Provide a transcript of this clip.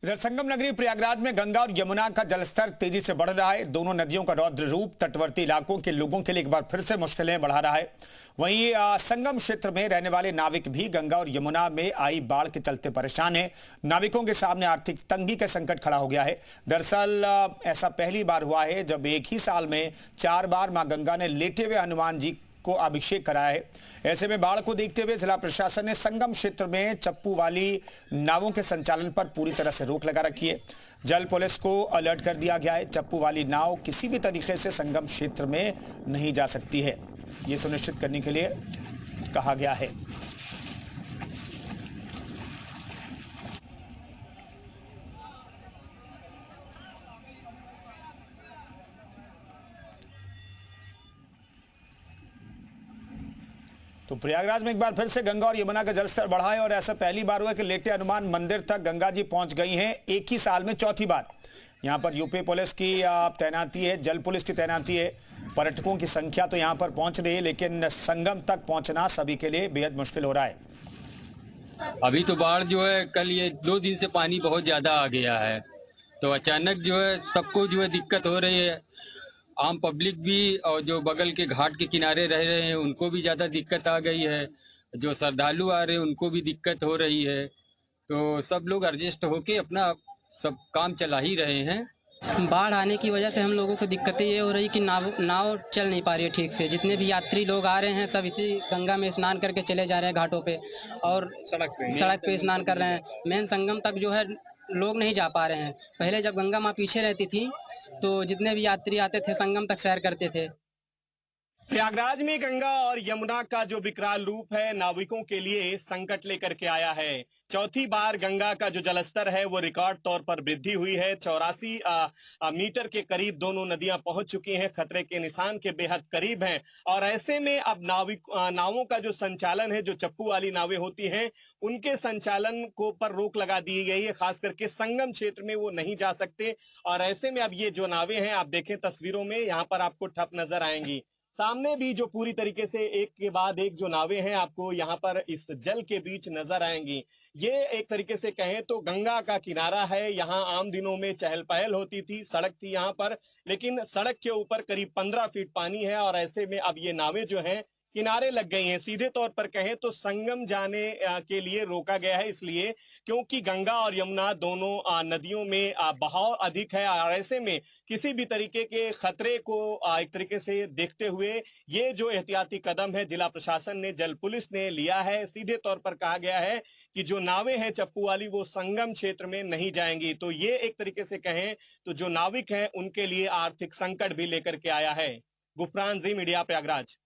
इधर संगम नगरी प्रयागराज में गंगा और यमुना का जलस्तर तेजी से बढ़ रहा है। दोनों नदियों का रौद्र रूप तटवर्ती इलाकों के लोगों के लिए एक बार फिर से मुश्किलें बढ़ा रहा है। वहीं संगम क्षेत्र में रहने वाले नाविक भी गंगा और यमुना में आई बाढ़ के चलते परेशान हैं। नाविकों के सामने आर्थिक तंगी का संकट खड़ा हो गया है। दरअसल ऐसा पहली बार हुआ है जब एक ही साल में 4 बार मां गंगा ने लेटे हुए हनुमान जी को अभिषेक कराया है। ऐसे में बाढ़ को देखते हुए जिला प्रशासन ने संगम क्षेत्र में चप्पू वाली नावों के संचालन पर पूरी तरह से रोक लगा रखी है। जल पुलिस को अलर्ट कर दिया गया है। चप्पू वाली नाव किसी भी तरीके से संगम क्षेत्र में नहीं जा सकती है, ये सुनिश्चित करने के लिए कहा गया है। तो प्रयागराज में एक बार फिर से गंगा और यमुना का जलस्तर बढ़ा है और ऐसा पहली बार हुआ कि लेटे हनुमान मंदिर तक गंगा जी पहुंच गई हैं। एक ही साल में चौथी बार यहां पर यूपी पुलिस की तैनाती है, जल पुलिस की तैनाती है। पर्यटकों की संख्या तो यहां पर पहुंच रही है, लेकिन संगम तक पहुंचना सभी के लिए बेहद मुश्किल हो रहा है। अभी तो बाढ़ जो है, कल ये 2 दिन से पानी बहुत ज्यादा आ गया है, तो अचानक जो है सबको जो है दिक्कत हो रही है। आम पब्लिक भी और जो बगल के घाट के किनारे रह रहे हैं उनको भी ज्यादा दिक्कत आ गई है। जो श्रद्धालु आ रहे हैं उनको भी दिक्कत हो रही है। तो सब लोग एडजस्ट होके अपना सब काम चला ही रहे हैं। बाढ़ आने की वजह से हम लोगों को दिक्कतें ये हो रही कि नाव चल नहीं पा रही है ठीक से। जितने भी यात्री लोग आ रहे हैं सब इसी गंगा में स्नान करके चले जा रहे हैं घाटों पे और सड़क पे स्नान कर रहे हैं। मेन संगम तक जो है लोग नहीं जा पा रहे हैं। पहले जब गंगा माँ पीछे रहती थी तो जितने भी यात्री आते थे संगम तक सैर करते थे। प्रयागराज में गंगा और यमुना का जो विकराल रूप है नाविकों के लिए संकट लेकर के आया है। चौथी बार गंगा का जो जलस्तर है वो रिकॉर्ड तौर पर वृद्धि हुई है। 84 मीटर के करीब दोनों नदियां पहुंच चुकी हैं, खतरे के निशान के बेहद करीब हैं। और ऐसे में अब नावों का जो संचालन है, जो चप्पू वाली नावें होती हैं, उनके संचालन को पर रोक लगा दी गई है। खास करके संगम क्षेत्र में वो नहीं जा सकते। और ऐसे में अब ये जो नावें हैं, आप देखें तस्वीरों में, यहाँ पर आपको ठप नजर आएंगी। सामने भी जो पूरी तरीके से एक के बाद एक जो नावें हैं आपको यहाँ पर इस जल के बीच नजर आएंगी। ये एक तरीके से कहें तो गंगा का किनारा है। यहाँ आम दिनों में चहल पहल होती थी, सड़क थी यहाँ पर, लेकिन सड़क के ऊपर करीब 15 फीट पानी है। और ऐसे में अब ये नावें जो हैं किनारे लग गई हैं। सीधे तौर पर कहें तो संगम जाने के लिए रोका गया है, इसलिए क्योंकि गंगा और यमुना दोनों नदियों में बहाव अधिक है। और ऐसे में किसी भी तरीके के खतरे को एक तरीके से देखते हुए ये जो एहतियाती कदम है जिला प्रशासन ने, जल पुलिस ने लिया है। सीधे तौर पर कहा गया है कि जो नावें हैं चप्पू वाली वो संगम क्षेत्र में नहीं जाएंगी। तो ये एक तरीके से कहें तो जो नाविक हैं उनके लिए आर्थिक संकट भी लेकर के आया है। गुफरान जी मीडिया प्रयागराज।